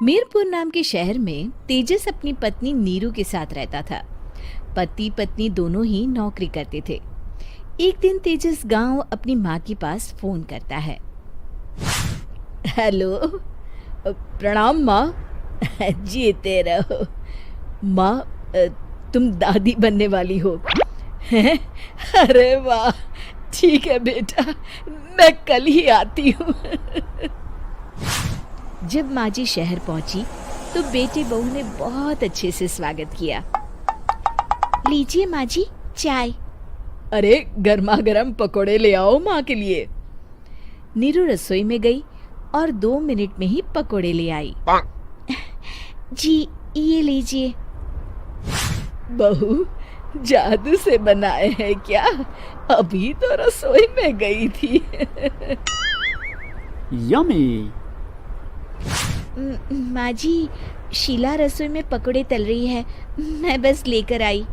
मीरपुर नाम के शहर में तेजस अपनी पत्नी नीरू के साथ रहता था। पति पत्नी दोनों ही नौकरी करते थे। एक दिन तेजस गांव अपनी माँ के पास फोन करता है। हेलो, प्रणाम माँ। जीते रहो माँ, तुम दादी बनने वाली हो हैं? अरे वाह, ठीक है बेटा, मैं कल ही आती हूँ। जब माँ जी शहर पहुंची तो बेटे बहू ने बहुत अच्छे से स्वागत किया। लीजिए माँ जी, चाय। अरे गर्मा गर्म पकोड़े ले आओ माँ के लिए। नीरू रसोई में गई और 2 मिनट में ही पकोड़े ले आई। जी ये लीजिए। बहू, जादू से बनाए हैं क्या? अभी तो रसोई में गई थी। यम्मी। माँ जी, शीला रसोई में पकोड़े तल रही है, मैं बस लेकर आई।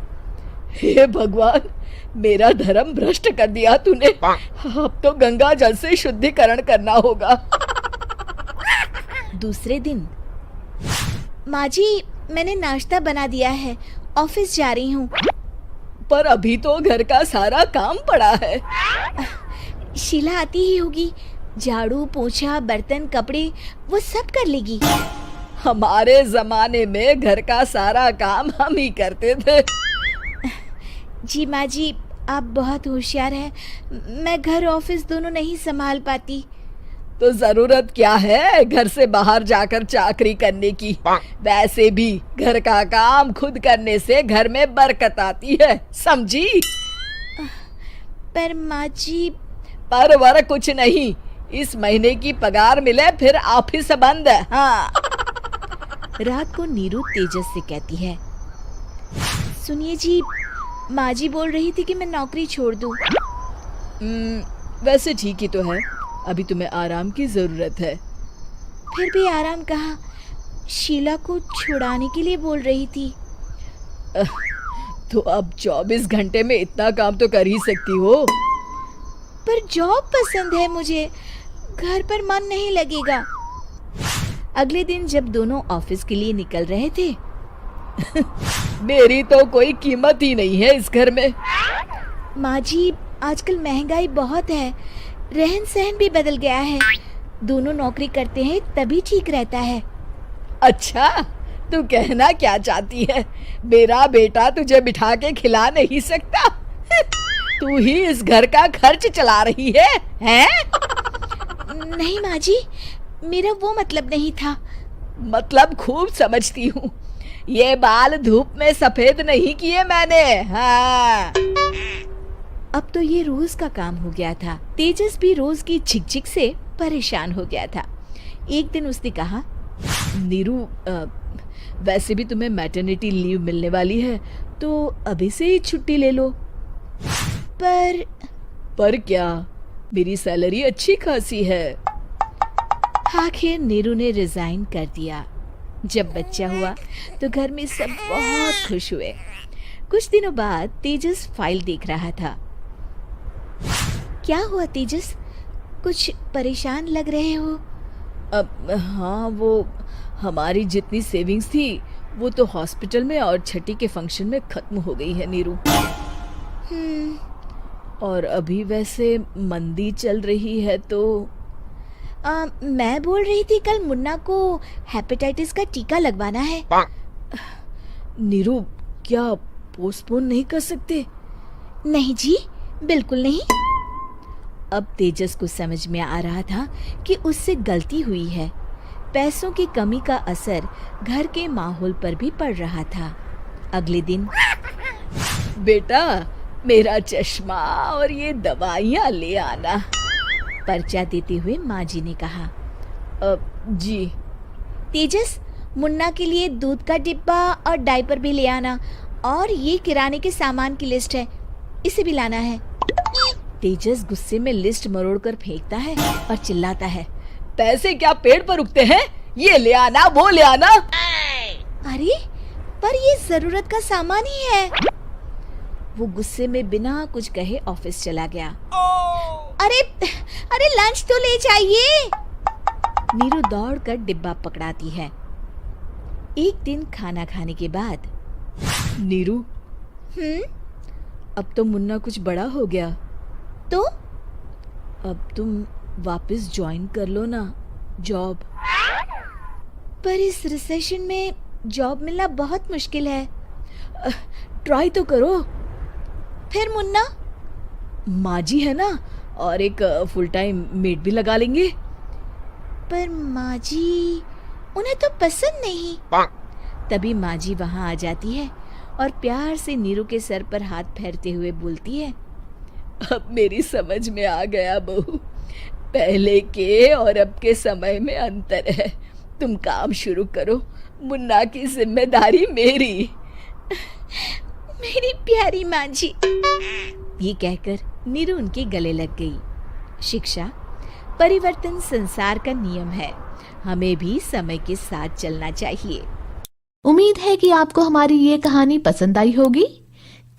हे भगवान, मेरा धर्म भ्रष्ट कर दिया तूने। अब तो गंगा जल से शुद्धिकरण करना होगा। दूसरे दिन, माँ जी मैंने नाश्ता बना दिया है, ऑफिस जा रही हूँ। पर अभी तो घर का सारा काम पड़ा है। शीला आती ही होगी, झाड़ू पोछा बर्तन कपड़े वो सब कर लेगी। हमारे जमाने में घर का सारा काम हम ही करते थे। जी माँ जी, आप बहुत होशियार हैं, मैं घर ऑफिस दोनों नहीं संभाल पाती। तो जरूरत क्या है घर से बाहर जाकर चाकरी करने की? वैसे भी घर का काम खुद करने से घर में बरकत आती है, समझी? पर माँ जी। पर वर कुछ नहीं, इस महीने की पगार मिले फिर ऑफिस बंद। हाँ। रात को नीरू तेजस से कहती है, सुनिए जी, माँ जी बोल रही थी कि मैं नौकरी छोड़ दूं। वैसे ठीक ही तो है, अभी तुम्हें आराम की जरूरत है। फिर भी आराम कहाँ, शीला को छुड़ाने के लिए बोल रही थी। तो अब 24 घंटे में इतना काम तो कर ही सकती हो। पर जॉब पसंद है मुझे, घर पर मन नहीं लगेगा। अगले दिन जब दोनों ऑफिस के लिए निकल रहे थे, मेरी तो कोई कीमत ही नहीं है इस घर में। माँ जी, आजकल महंगाई बहुत है, रहन सहन भी बदल गया है, दोनों नौकरी करते हैं तभी ठीक रहता है। अच्छा, तू कहना क्या चाहती है? मेरा बेटा तुझे बिठा के खिला नहीं सकता? तू ही इस घर का खर्च चला रही है, हैं? नहीं माँ जी, मेरा वो मतलब नहीं था। मतलब खूब समझती हूँ, ये बाल धूप में सफेद नहीं किए मैंने। हाँ। अब तो ये रोज का काम हो गया था। तेजस भी रोज की झिकझिक से परेशान हो गया था। एक दिन उसने कहा, नीरू, वैसे भी तुम्हें मैटरनिटी लीव मिलने वाली है, तो अभी से ही छुट्टी ले लो। पर क्या, मेरी सैलरी अच्छी खासी है। आखिर नीरू ने रिजाइन कर दिया। जब बच्चा हुआ तो घर में सब बहुत खुश हुए। कुछ दिनों बाद तेजस फाइल देख रहा था। क्या हुआ तेजस, कुछ परेशान लग रहे हो? हाँ, वो हमारी जितनी सेविंग्स थी वो तो हॉस्पिटल में और छठी के फंक्शन में खत्म हो गई है नीरू। और अभी वैसे मंदी चल रही है तो मैं बोल रही थी कल मुन्ना को हेपेटाइटिस का टीका लगवाना है। नीरू, क्या पोस्टपोन नहीं कर सकते? नहीं जी, बिल्कुल नहीं। अब तेजस को समझ में आ रहा था कि उससे गलती हुई है। पैसों की कमी का असर घर के माहौल पर भी पड़ रहा था। अगले दिन, बेटा मेरा चश्मा और ये दवाइयाँ ले आना, पर्चा देते हुए माँ जी ने कहा। जी। तेजस, मुन्ना के लिए दूध का डिब्बा और डायपर भी ले आना, और ये किराने के सामान की लिस्ट है, इसे भी लाना है। तेजस गुस्से में लिस्ट मरोड़कर फेंकता है और चिल्लाता है, पैसे क्या पेड़ पर उगते हैं? ये ले आना, वो ले आना। अरे पर ये जरूरत का सामान ही है। वो गुस्से में बिना कुछ कहे ऑफिस चला गया। अरे लंच तो ले जाइए। नीरू दौड़कर डिब्बा पकड़ाती है एक दिन खाना खाने के बाद, नीरू, अब तो मुन्ना कुछ बड़ा हो गया, तो अब तुम वापस ज्वाइन कर लो ना जॉब। पर इस रिसेशन में जॉब मिलना बहुत मुश्किल है। ट्राई तो करो। फिर मुन्ना? माँ जी है ना, और एक फुल टाइम मेड भी लगा लेंगे। पर माँ जी, उन्हें तो पसंद नहीं। तभी माँ जी वहाँ आ जाती है और प्यार से नीरू के सर पर हाथ फेरते हुए बोलती है, अब मेरी समझ में आ गया बहू, पहले के और अब के समय में अंतर है। तुम काम शुरू करो, मुन्ना की जिम्मेदारी मेरी। मेरी प्यारी माँ जी। ये कहकर नीरू उनके गले लग गई। शिक्षा, परिवर्तन संसार का नियम है, हमें भी समय के साथ चलना चाहिए। उम्मीद है कि आपको हमारी ये कहानी पसंद आई होगी।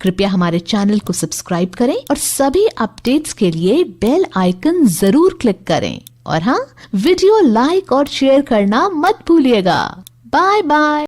कृपया हमारे चैनल को सब्सक्राइब करें और सभी अपडेट्स के लिए बेल आइकन जरूर क्लिक करें। और हाँ, वीडियो लाइक और शेयर करना मत भूलिएगा। Bye bye.